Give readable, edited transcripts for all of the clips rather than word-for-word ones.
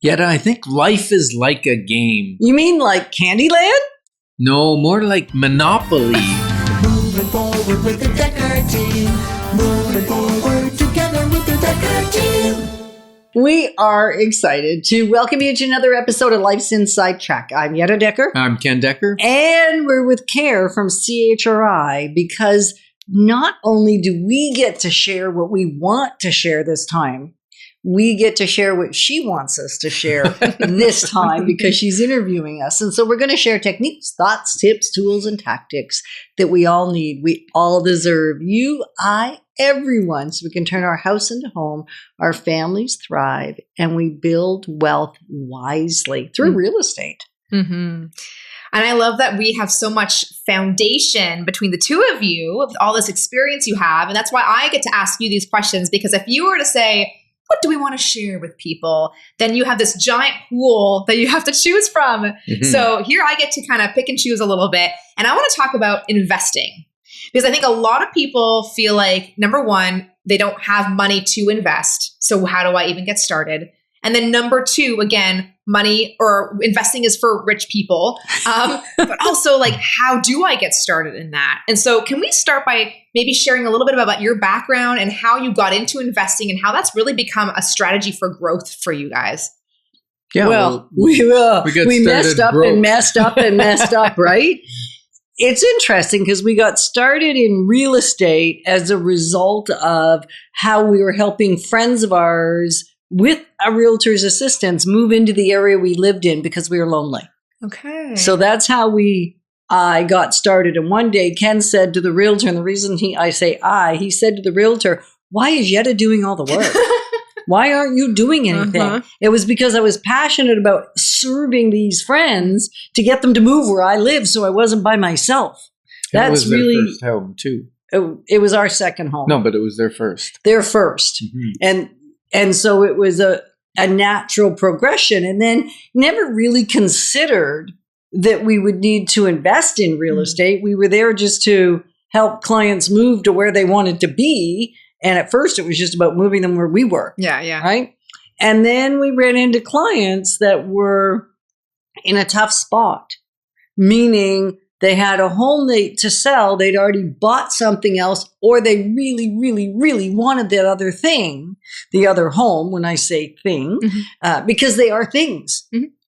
Yetta, I think life is like a game. You mean like Candyland? No, more like Monopoly. Moving forward with the Dekker Team. Moving forward together with the Dekker Team. We are excited to welcome you to another episode of Life's Inside Track. I'm Yetta Dekker. I'm Ken Dekker. And we're with Care from CHRI because not only do we get to share what we want to share this time, we get to share what she wants us to share this time because she's interviewing us. And so we're going to share techniques, thoughts, tips, tools, and tactics that we all need. We all deserve. You, I, everyone. So we can turn our house into home, our families thrive, and we build wealth wisely through real estate. Mm-hmm. And I love that we have so much foundation between the two of you with all this experience you have. And that's why I get to ask you these questions, because if you were to say, what do we want to share with people? Then you have this giant pool that you have to choose from. Mm-hmm. So here I get to kind of pick and choose a little bit. And I want to talk about investing, because I think a lot of people feel like, number one, they don't have money to invest. So how do I even get started? And then number two, again, money or investing is for rich people. But also, like, how do I get started in that? And so can we start by maybe sharing a little bit about your background and how you got into investing and how that's really become a strategy for growth for you guys? Yeah, we messed up and messed up and messed up, right? It's interesting because we got started in real estate as a result of how we were helping friends of ours with a realtor's assistance move into the area we lived in because we were lonely. Okay. So that's how I got started. And one day Ken said to the realtor, and the reason he said to the realtor, why is Yetta doing all the work? Why aren't you doing anything? Uh-huh. It was because I was passionate about serving these friends to get them to move where I live so I wasn't by myself. That was really their first home too. It was our second home. No, but it was their first. Their first. Mm-hmm. And so it was a natural progression, and then never really considered that we would need to invest in real estate. We were there just to help clients move to where they wanted to be. And at first it was just about moving them where we were. Yeah. Right. And then we ran into clients that were in a tough spot, meaning they had a home to sell. They'd already bought something else, or they really, really, really wanted that other thing, the other home, when I say thing, because they are things,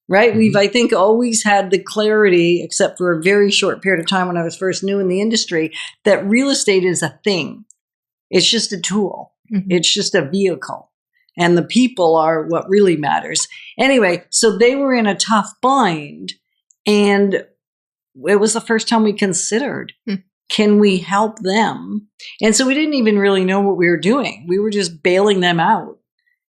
right? Mm-hmm. We've, I think, always had the clarity, except for a very short period of time when I was first new in the industry, that real estate is a thing. It's just a tool. Mm-hmm. It's just a vehicle. And the people are what really matters. Anyway, so they were in a tough bind, and it was the first time we considered, can we help them? And so we didn't even really know what we were doing. We were just bailing them out.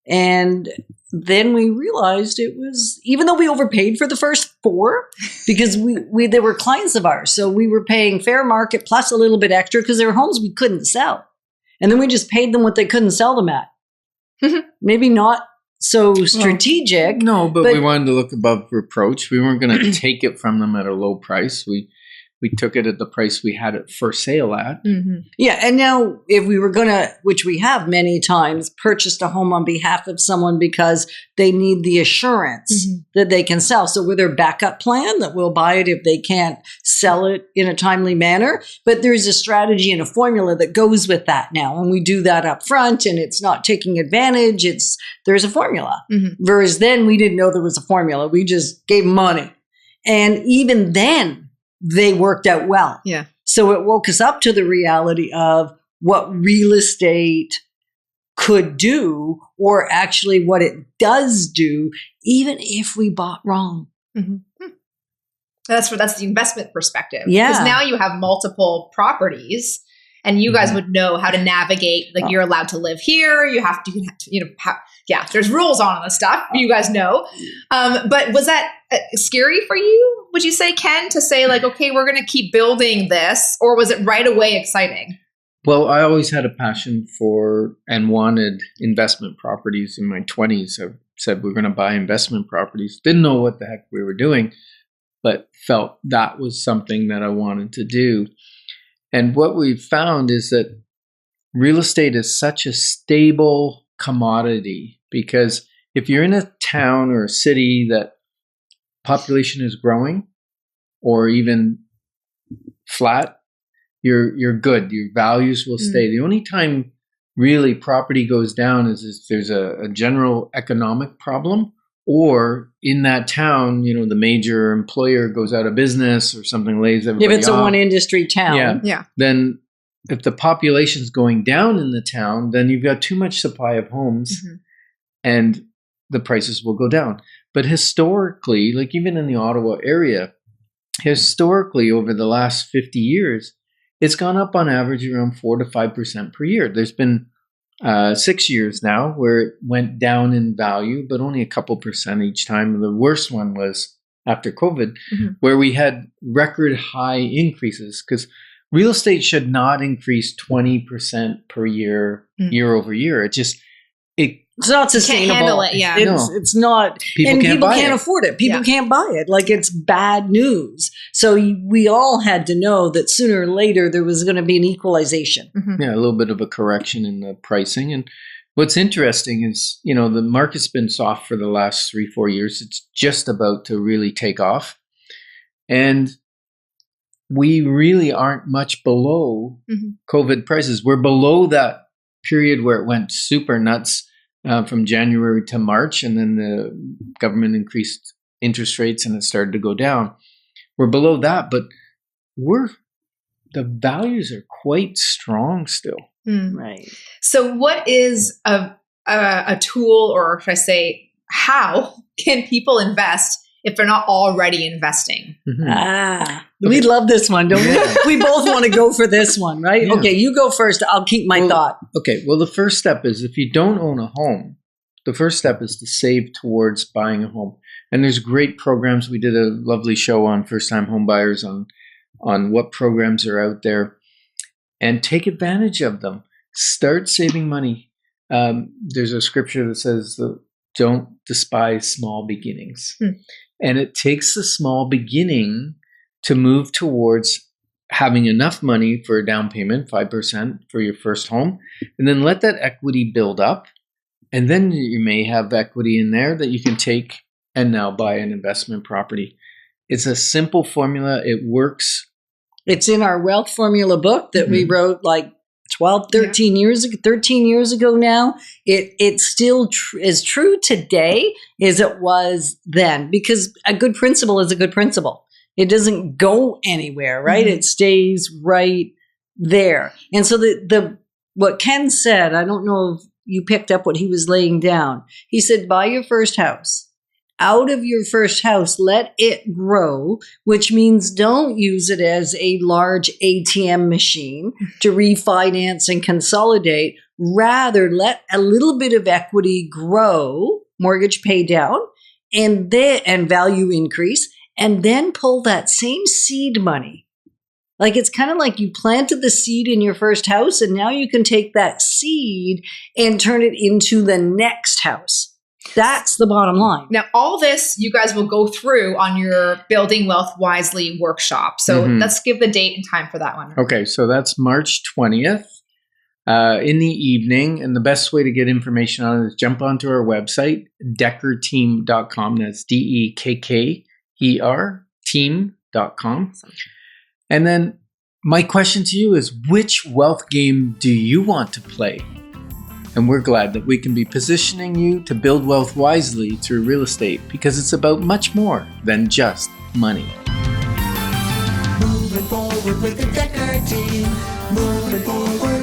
And then we realized it was, even though we overpaid for the first 4, because they were clients of ours. So we were paying fair market plus a little bit extra because they were homes we couldn't sell. And then we just paid them what they couldn't sell them at. Maybe not so strategic. No, but we wanted to look above reproach. We weren't going to take it from them at a low price. We took it at the price we had it for sale at. Mm-hmm. Yeah, and now if we were going to, which we have many times, purchased a home on behalf of someone because they need the assurance that they can sell. So with their backup plan that we'll buy it if they can't sell it in a timely manner. But there's a strategy and a formula that goes with that now. And we do that up front, and it's not taking advantage. There's a formula. Mm-hmm. Whereas then we didn't know there was a formula. We just gave money. And even then, they worked out well. Yeah. So it woke us up to the reality of what real estate could do, or actually what it does do, even if we bought wrong. Mm-hmm. That's the investment perspective. Yeah. Because now you have multiple properties, and you guys would know how to navigate. Like, you're allowed to live here. You have to, there's rules on this stuff. You guys know. But was that scary for you? Would you say, Ken, to say like, okay, we're going to keep building this, or was it right away exciting? Well, I always had a passion for and wanted investment properties in my 20s. I said we're going to buy investment properties. Didn't know what the heck we were doing, but felt that was something that I wanted to do. And what we've found is that real estate is such a stable commodity because if you're in a town or a city that population is growing or even flat, you're good. Your values will stay. The only time really property goes down is if there's a general economic problem, or in that town, the major employer goes out of business or something, lays everybody If it's off. a one industry town. Yeah. Then if the population's going down in the town, then you've got too much supply of homes and the prices will go down. But historically, like even in the Ottawa area, historically over the last 50 years, it's gone up on average around 4 to 5% per year. There's been 6 years now where it went down in value, but only a couple percent each time. The worst one was after COVID, where we had record high increases, because real estate should not increase 20% per year, year over year. It's not sustainable. Can't handle it, yeah. It's not. People can't buy it. Afford it. People can't buy it. Like, it's bad news. So we all had to know that sooner or later there was going to be an equalization. Yeah, a little bit of a correction in the pricing. And what's interesting is, the market's been soft for the last 3-4 years. It's just about to really take off. And we really aren't much below COVID prices. We're below that period where it went super nuts from January to March, and then the government increased interest rates and it started to go down. We're below that, but the values are quite strong still. Right. So what is a tool, or should I say, how can people invest if they're not already investing? We love this one, don't we? We both want to go for this one, right? Yeah. Okay, you go first. I'll keep my thought. Okay, well, the first step is, if you don't own a home, the first step is to save towards buying a home. And there's great programs. We did a lovely show on first-time home buyers on what programs are out there, and take advantage of them. Start saving money. There's a scripture that says, don't despise small beginnings. And it takes the small beginning to move towards having enough money for a down payment, 5% for your first home, and then let that equity build up. And then you may have equity in there that you can take and now buy an investment property. It's a simple formula. It works. It's in our wealth formula book that we wrote like 12, 13 years ago now. It still is true today as it was then, because a good principle is a good principle. It doesn't go anywhere, right? It stays right there. And so what Ken said, I don't know if you picked up what he was laying down. He said, buy your first house. Out of your first house, let it grow, which means don't use it as a large ATM machine to refinance and consolidate. Rather, let a little bit of equity grow, mortgage pay down, and value increase, and then pull that same seed money. Like, it's kind of like you planted the seed in your first house, and now you can take that seed and turn it into the next house. That's the bottom line. Now, all this you guys will go through on your Building Wealth Wisely workshop. So let's give the date and time for that one. Okay, so that's March 20th in the evening. And the best way to get information on it is jump onto our website, dekkerteam.com. That's DEKKER team.com. And then my question to you is, which wealth game do you want to play? And we're glad that we can be positioning you to build wealth wisely through real estate, because it's about much more than just money. Moving forward with the Dekker Team. Moving forward.